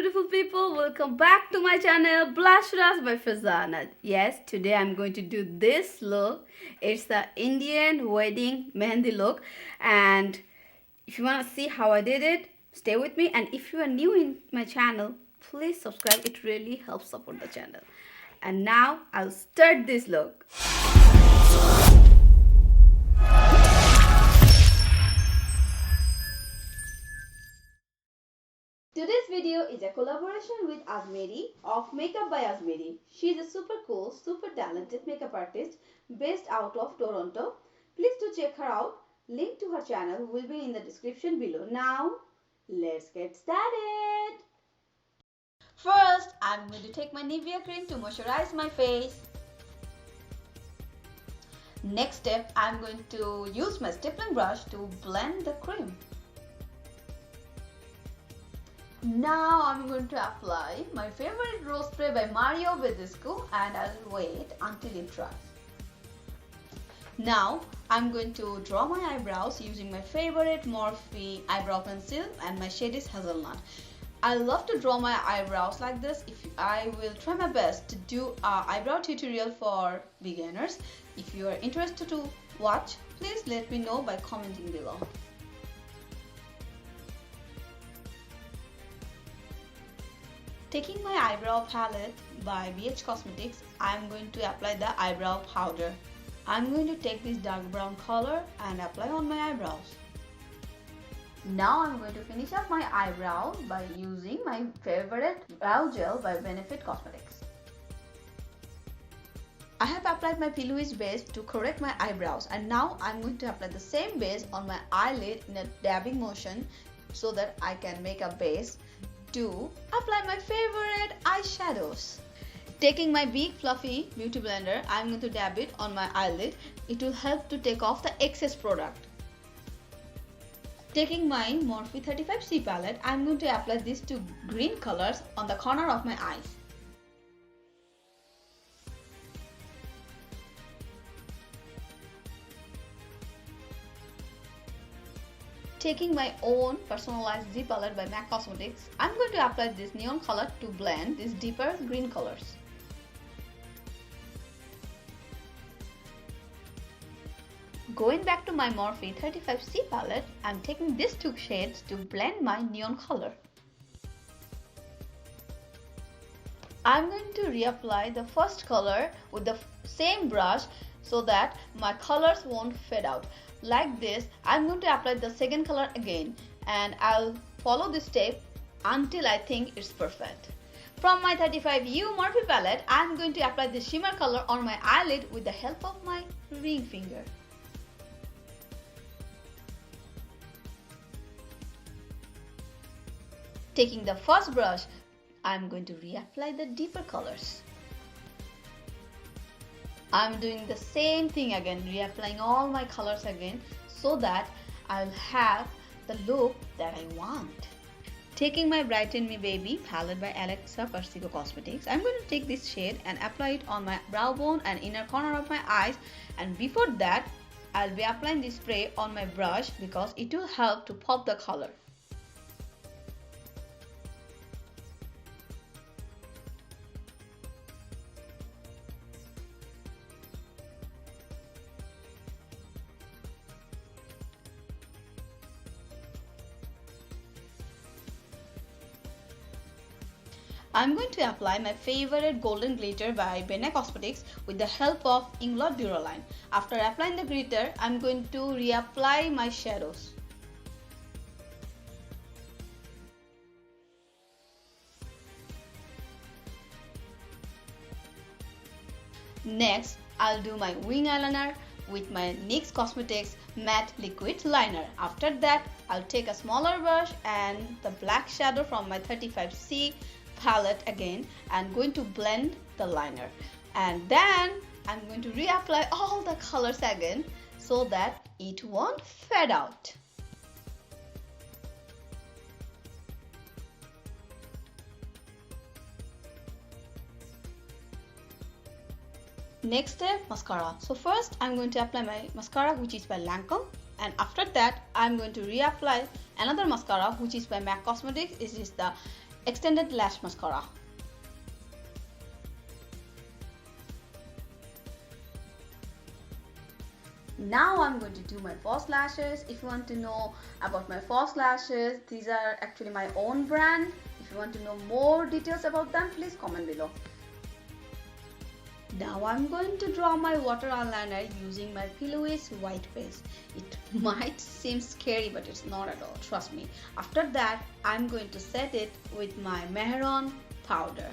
beautiful people, welcome back to my channel Blush Rush by Hazlenut. Yes, today I'm going to do this look. It's the Indian wedding Mehndi look, and if you want to see how I did it, stay with me. And if you are new in my channel, please subscribe. It really helps support the channel. And now I'll start this look. Today's video is a collaboration with Azmeree of MakeupByAzmeree. She is a super cool, super talented makeup artist based out of Toronto. Please do check her out. Link to her channel will be in the description below. Now, let's get started. First, I'm going to take my Nivea Cream to moisturize my face. Next step, I'm going to use my stippling brush to blend the cream. Now I'm going to apply my favorite rose spray by Bedescu and I'll wait until it dries. Now I'm going to draw my eyebrows using my favorite Morphe eyebrow pencil, and my shade is Hazelnut. I love to draw my eyebrows like this. I will try my best to do an eyebrow tutorial for beginners. If you are interested to watch, please let me know by commenting below. Taking my eyebrow palette by BH Cosmetics, I am going to apply the eyebrow powder. I am going to take this dark brown color and apply on my eyebrows. Now I am going to finish up my eyebrow by using my favorite brow gel by Benefit Cosmetics. I have applied my P.Louise base to correct my eyebrows, and now I am going to apply the same base on my eyelid in a dabbing motion so that I can make a base to apply my favorite eyeshadows. Taking my big fluffy beauty blender, I am going to dab it on my eyelid. It will help to take off the excess product. Taking my Morphe 35C palette, I am going to apply these two green colors on the corner of my eyes. Taking my own personalized Z palette by MAC Cosmetics, I'm going to apply this neon color to blend these deeper green colors. Going back to my Morphe 35C palette, I'm taking these two shades to blend my neon color. I'm going to reapply the first color with the same brush so that my colors won't fade out. Like this, I'm going to apply the second color again, and I'll follow this step until I think it's perfect. From my 35U Morphe palette, I'm going to apply the shimmer color on my eyelid with the help of my ring finger. Taking the first brush, I'm going to reapply the deeper colors. I'm doing the same thing again, reapplying all my colors again so that I'll have the look that I want. Taking my Brighten Me Baby palette by Persico Cosmetics, I'm going to take this shade and apply it on my brow bone and inner corner of my eyes, and before that I'll be applying this spray on my brush because it will help to pop the color. I'm going to apply my favorite golden glitter by BENNYE Cosmetics with the help of Inglot Duraline. After applying the glitter, I'm going to reapply my shadows. Next, I'll do my wing eyeliner with my NYX Cosmetics matte liquid liner. After that, I'll take a smaller brush and the black shadow from my 35C palette again and going to blend the liner, and then I'm going to reapply all the colors again so that it won't fade out. Next step, mascara. So first I'm going to apply my mascara, which is by Lancome, and after that I'm going to reapply another mascara which is by MAC Cosmetics. It is the Extended Lash Mascara. Now I'm going to do my false lashes. If you want to know about my false lashes, these are actually my own brand. If you want to know more details about them, please comment below. Now I'm going to draw my water eyeliner using my P.Louise white base. It might seem scary, but it's not at all, trust me. After that, I'm going to set it with my Maharon powder.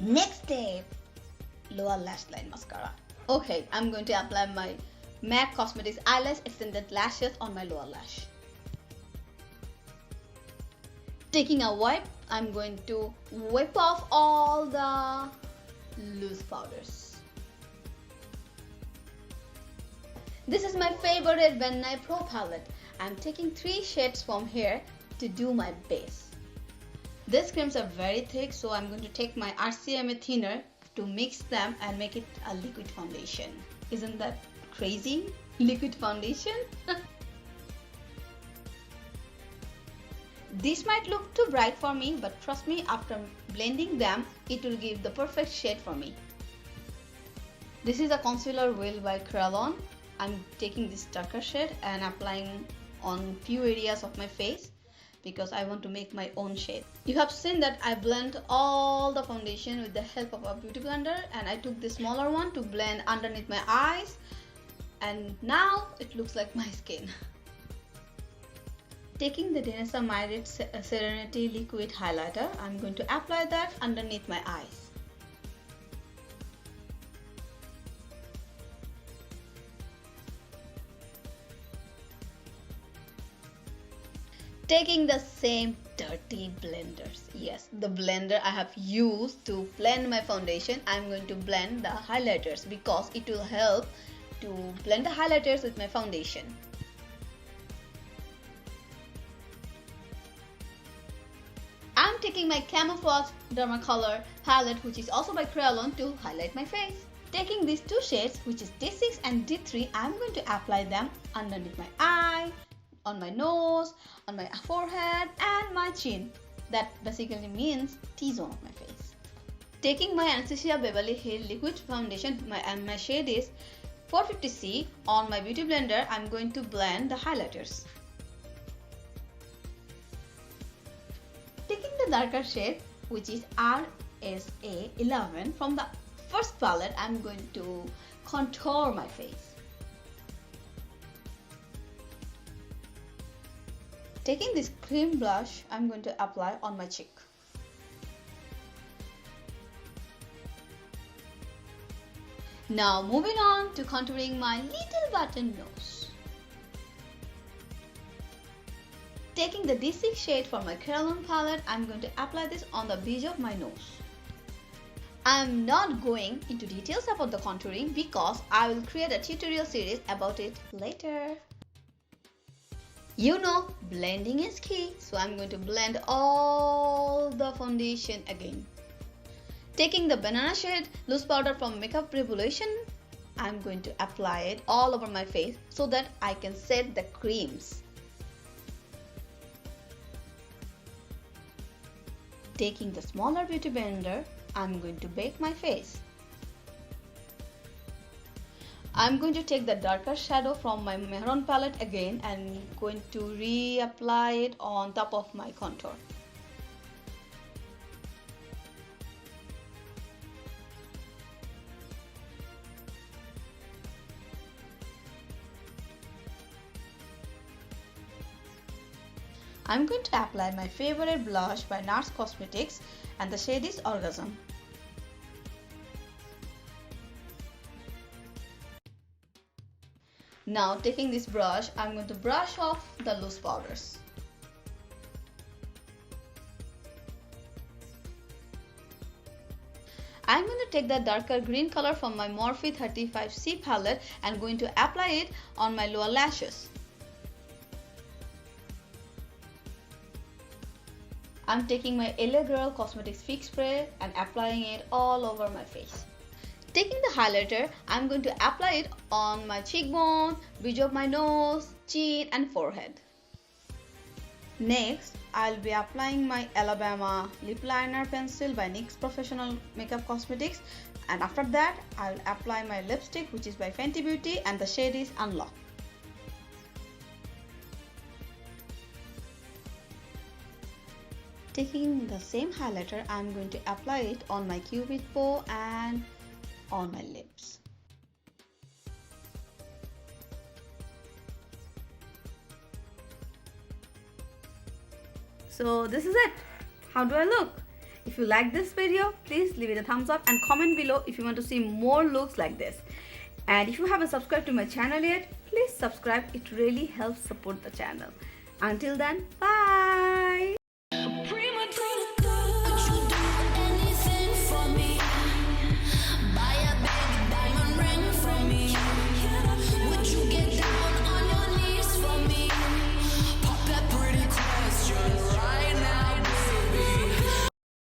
Next step, lower lash line mascara. Okay, I'm going to apply my MAC Cosmetics Eyelash Extended Lashes on my lower lash. Taking a wipe, I'm going to wipe off all the loose powders. This is my favorite BENNYE Pro palette. I'm taking 3 shades from here to do my base. These creams are very thick, so I'm going to take my RCMA thinner to mix them and make it a liquid foundation. Isn't that crazy? Liquid foundation? This might look too bright for me, but trust me, after blending them, it will give the perfect shade for me. This is a concealer wheel by Crème. I'm taking this darker shade and applying on few areas of my face because I want to make my own shade. You have seen that I blend all the foundation with the help of a beauty blender, and I took the smaller one to blend underneath my eyes, and now it looks like my skin. Taking the Dermacolor Serenity Liquid Highlighter, I'm going to apply that underneath my eyes. Taking the same dirty blenders, yes, the blender I have used to blend my foundation, I'm going to blend the highlighters because it will help to blend the highlighters with my foundation. I'm taking my Camoflage Dermacolor palette, which is also by Crème, to highlight my face. Taking these 2 shades, which is D6 and D3, I'm going to apply them underneath my eye, on my nose, on my forehead and my chin. That basically means T-zone of my face. Taking my Anastasia Beverly Hills liquid foundation, my shade is 450C. On my beauty blender, I'm going to blend the highlighters. Taking the darker shade, which is RSA 11 from the first palette, I'm going to contour my face. Taking this cream blush, I'm going to apply on my cheek. Now moving on to contouring my little button nose. Taking the D6 shade from my Crème palette, I'm going to apply this on the bridge of my nose. I'm not going into details about the contouring because I will create a tutorial series about it later. You know, blending is key, so I'm going to blend all the foundation again. Taking the banana shade loose powder from Makeup Revolution, I'm going to apply it all over my face so that I can set the creams. Taking the smaller beauty blender, I'm going to bake my face. I'm going to take the darker shadow from my Maharon palette again and going to reapply it on top of my contour. I'm going to apply my favorite blush by NARS Cosmetics, and the shade is Orgasm. Now taking this brush, I'm going to brush off the loose powders. I'm going to take the darker green color from my Morphe 35C palette and going to apply it on my lower lashes. I'm taking my LA Girl Cosmetics Fix Spray and applying it all over my face. Taking the highlighter, I'm going to apply it on my cheekbone, bridge of my nose, chin and forehead. Next, I'll be applying my Alabama lip liner pencil by NYX Professional Makeup Cosmetics, and after that I'll apply my lipstick, which is by Fenty Beauty, and the shade is Unlock. Taking the same highlighter, I'm going to apply it on my cupid bow and on my lips. So this is it. How do I look? If you like this video, please leave it a thumbs up and comment below if you want to see more looks like this. And if you haven't subscribed to my channel yet, please subscribe. It really helps support the channel. Until then, bye.